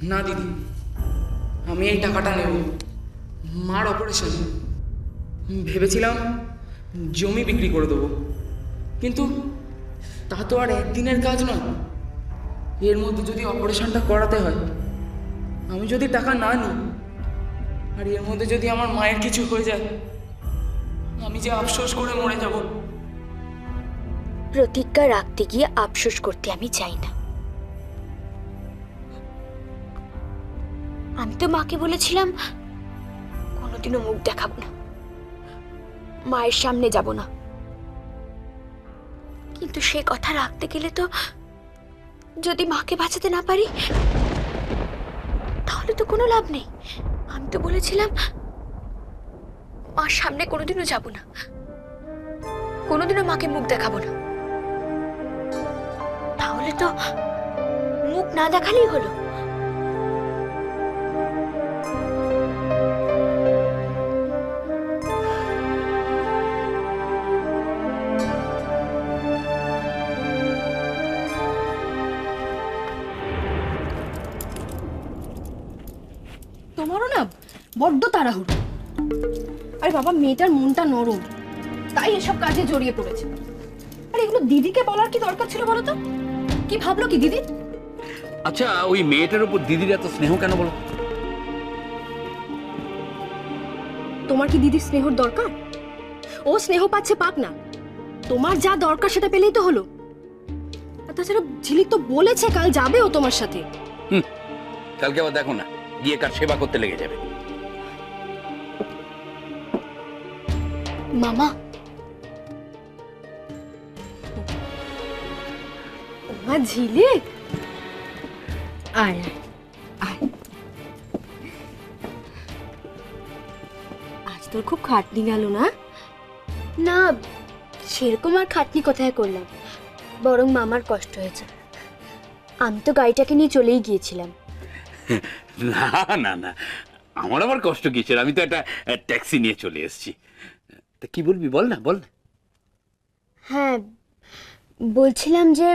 না দিদি, আমি এই টাকাটা নেব। মার অপারেশন। ভেবেছিলাম জমি বিক্রি করে দেবো, কিন্তু তা তো আর একদিনের কাজ নয়। এর মধ্যে যদি অপারেশনটা করাতে হয়, আমি যদি টাকা না নিই, আর এর মধ্যে যদি আমার মায়ের কিছু হয়ে যায়, আমি যে আফসোস করে মরে যাব। প্রতিজ্ঞা রাখতে গিয়ে আফসোস করতে আমি চাই না। আমি তো মাকে বলেছিলাম কোনোদিনও মুখ দেখাবো না, মায়ের সামনে যাব না। কিন্তু সে কথা রাখতে গেলে তো যদি মাকে বাঁচাতে না পারি, তাহলে তো কোনো লাভ নেই। আমি তো বলেছিলাম মার সামনে কোনোদিনও যাব না, কোনোদিনও মাকে মুখ দেখাবো না। তাহলে তো মুখ না দেখালেই হলো। তোমারও না বড্ড তাড়াহুড়ো। আরে বাবা, মেয়েটার মনটা নরম, তাই এসব কাজে জড়িয়ে পড়েছে। আরে এগুলো দিদিকে বলার কি দরকার ছিল বলো তো? কি ভাবলো কি দিদি? আচ্ছা, ওই মেয়েটার উপর দিদির এত স্নেহ কেন বলো? তোমার কি দিদির স্নেহর দরকার? ও স্নেহ পাচ্ছে, পাক না। তোমার যা দরকার সেটা পেলেই তো হলো। আর তাছাড়া ঝিলিক তো বলেছে কাল যাবে ও তোমার সাথে। কালকে আবার দেখো না, গিয়ে কার সেবা করতে লেগে যাবে। মামা, মা ঝিলিক, আয় আয়। আজ তোর খুব খাটনি গেল না? না সেরকম আর খাটনি কোথায় করলাম, বরং মামার কষ্ট হয়েছে। আমি তো গাড়িটাকে নিয়ে চলেই গিয়েছিলাম। না না না, আমার আবার কষ্ট কিসের? আমি তো একটা ট্যাক্সি নিয়ে চলে এসেছি। তা কি বলবি, বল না বল না। হ্যাঁ, বলছিলাম যে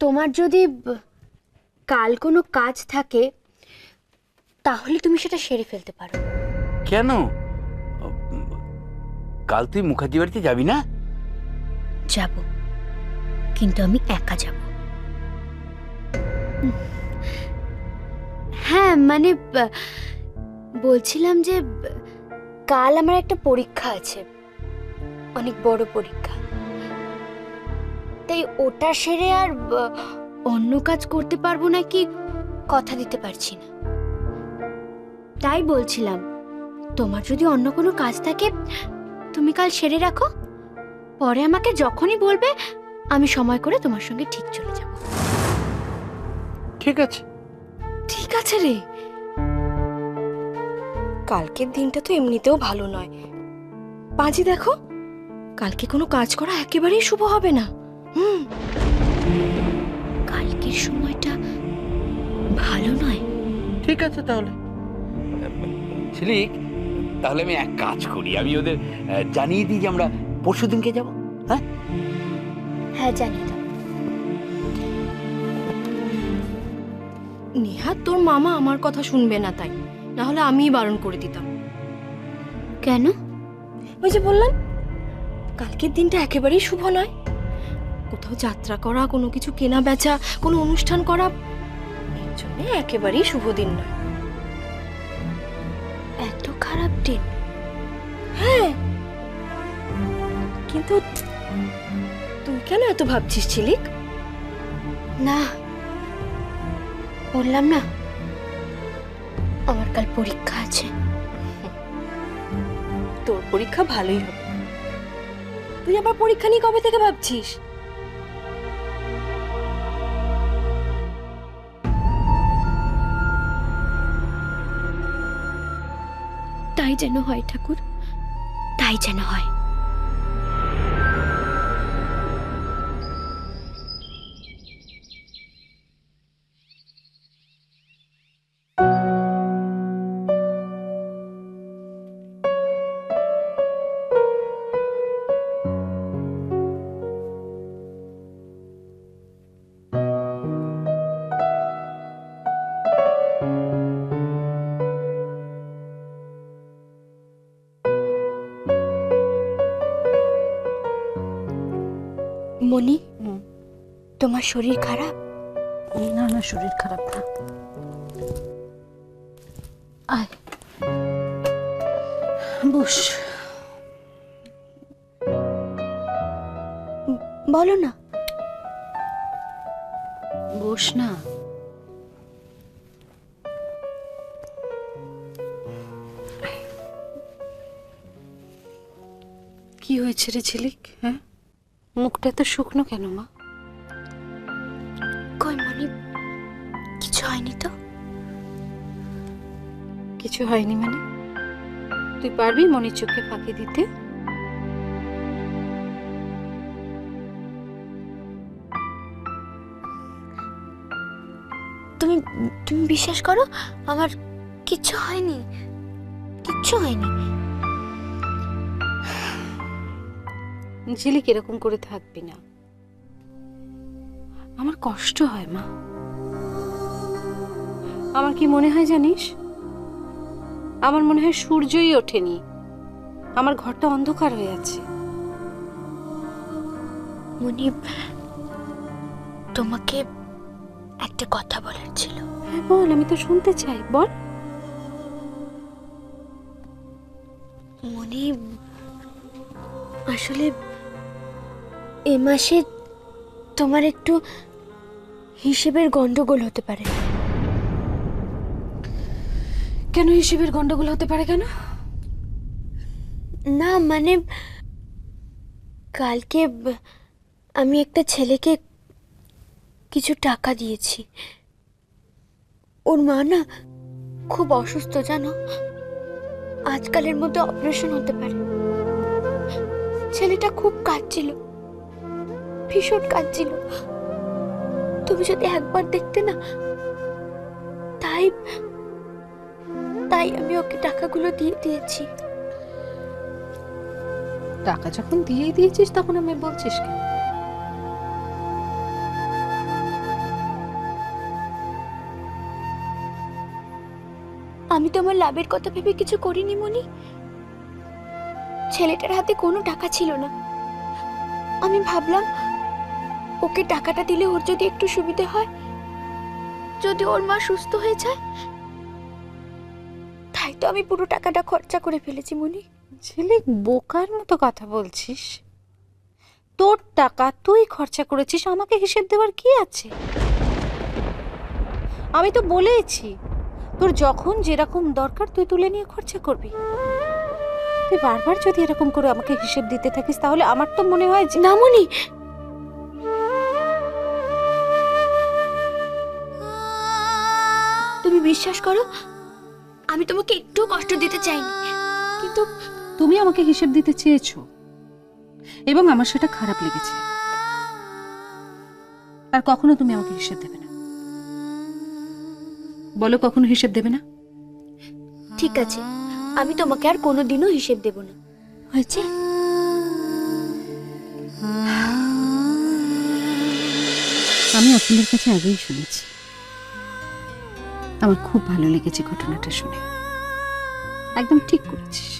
তোমার যদি কাল কোনো কাজ থাকে, তাহলে তুমি সেটা সেরে ফেলতে পারো। কেন? কাল তুই মুখার্জি বাড়িতে যাবি না? যাব, কিন্তু আমি একা যাব। হ্যাঁ মানে বলছিলাম যে কাল আমার একটা পরীক্ষা আছে, অনেক বড় পরীক্ষা। তাই ওটা সেরে আর অন্য কাজ করতে পারবো নাকি কথা দিতে পারছি না। তাই বলছিলাম তোমার যদি অন্য কোনো কাজ থাকে, তুমি কাল সেরে রাখো, পরে আমাকে যখনই বলবে আমি সময় করে তোমার সঙ্গে ঠিক চলে যাব। ঠিক আছে। ঠিক আছে রে। কালকের দিনটা তো এমনিতেও ভালো নয়। পাঁজি দেখো, কালকে কোনো কাজ করা একেবারেই শুভ হবে না। কালকের সময়টা ভালো নয়। ঠিক আছে তাহলে। ঝিলিক, তাহলে আমি এক কাজ করি, আমি ওদের জানিয়ে দিই যে আমরা পরশুদিনকে যাব। হ্যাঁ হ্যাঁ, জানিয়ে দাও। নেহাত তোর মামা আমার কথা শুনবে না, তাই না হলে আমিই বারণ করে দিতাম। কেন? ওই যে বললাম, কালকের দিনটা একেবারেই শুভ নয়। কোথাও যাত্রা করা, কোনো কিছু কেনা বেচা, কোনো অনুষ্ঠান করা, এর জন্য একেবারেই শুভ দিন নয়। এত খারাপ দিন? হ্যাঁ, কিন্তু তুই কেন এত ভাবছিস ঝিলিক? না, বললাম না আমার কাল পরীক্ষা আছে। তোর পরীক্ষা ভালোই হবে। তুই আবার পরীক্ষা নিয়ে কবে থেকে ভাবছিস? তাই যেন হয় ঠাকুর, তাই যেন হয়। মনি, তোমার শরীর খারাপ? না না, শরীর খারাপ না। আয় বস। বলো না। বস না। কি হয়েছে রে ঝিলিক? হ্যাঁ, মুখটা তো শুকনো কেন মা? কই মনি, কিছু হয়নি তো? কিছু হয়নি মানে? তুই পারবি মনির চোখে ফাঁকি দিতে? তুমি তুমি বিশ্বাস করো, আমার কিচ্ছু হয়নি, কিচ্ছু হয়নি। ঝিলিক, এরকম করে থাকবি না, আমার কষ্ট হয় মা। আমার কি মনে হয় জানিস, আমার মনে হয় সূর্যই ওঠেনি, আমার ঘরটা অন্ধকার হয়ে আছে। মনি, তোমাকে একটা কথা বলার ছিল। হ্যাঁ বল, আমি তো শুনতে চাই, বল। মনি, আসলে এ মাসে তোমার একটু হিসেবের গন্ডগোল হতে পারে। কেন হিসেবের গন্ডগোল হতে পারে কেন? না মানে, কালকে আমি একটা ছেলেকে কিছু টাকা দিয়েছি। ওর মা না খুব অসুস্থ জানো, আজকালের মধ্যে অপারেশন হতে পারে। ছেলেটা খুব কাঁদছিল, ভীষণ কাঁদছিল। তুমি যদি একবার দেখতে না, তাই তাই আমি ওকে টাকাগুলো দিয়ে দিয়েছি। টাকা যখন দিয়েই দিয়েছিস তখন আমি বলছিস কেন? আমি তো আমার লাভের কথা ভেবে কিছু করিনি মনি। ছেলেটার হাতে কোনো টাকা ছিল না। আমি ভাবলাম ওকে টাকাটা দিলে ওর যদি একটু সুবিধে হয়, যদি ওর মা সুস্থ হয়ে যায়। তাই তো আমি পুরো টাকাটা খরচা করে ফেলেছি মনি। ঝিলিক, বোকার মতো কথা বলছিস। তোর টাকা তুই খরচা করেছিস, আমাকে হিসেব দেওয়ার কি আছে? আমি তো বলেইছি, তোর যখন যেরকম দরকার তুই তুলে নিয়ে খরচা করবি। তুই বারবার যদি এরকম করে আমাকে হিসেব দিতে থাকিস, তাহলে আমার তো মনে হয় যে না মনি, তুমি বিশ্বাস করো, আমি তোমাকে একটু কষ্ট দিতে চাইনি, কিন্তু তুমি আমাকে হিসেব দিতে চেয়েছো এবং আমার সেটা খারাপ লেগেছে। আর কখনো তুমি আমাকে হিসেব দেবে না। বলো, কখনো হিসেব দেবে না? ঠিক আছে, আমি তোমাকে আর কোনোদিনও হিসেব দেব না, হয়েছে? আমি অখিলের কাছে আগেই শুনেছি, আমার খুব ভালো লেগেছে ঘটনাটা শুনে। একদম ঠিক করেছিস।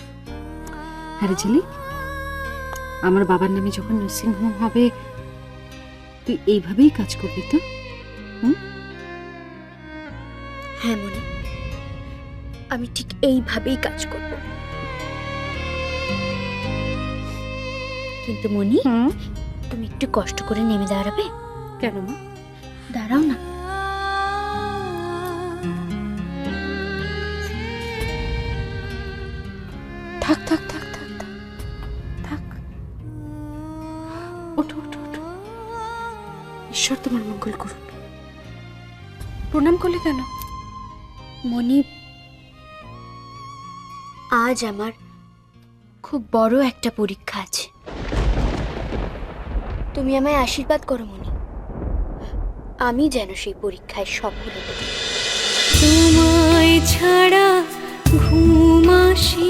আরে ঝিলিক, আমার বাবার নামে যখন নার্সিংহোম হবে, তুই এইভাবেই কাজ করবি তো? হ্যাঁ মনি, আমি ঠিক এইভাবেই কাজ করব। কিন্তু মনি, তুমি একটু কষ্ট করে নেমে দাঁড়াবে? কেন মা? দাঁড়াও না। থাক থাক থাক থাক থাক থাক, ওঠো ওঠো ওঠো। ঈশ্বর তোমার মঙ্গল করুন। প্রণাম করলে কেন? মনি, আজ আমার খুব বড় একটা পরীক্ষা আছে। তুমি আমায় আশীর্বাদ করো মনি, আমি যেন সেই পরীক্ষায় সফল হতে পারি। তোমায় ছাড়া ঘুম আসি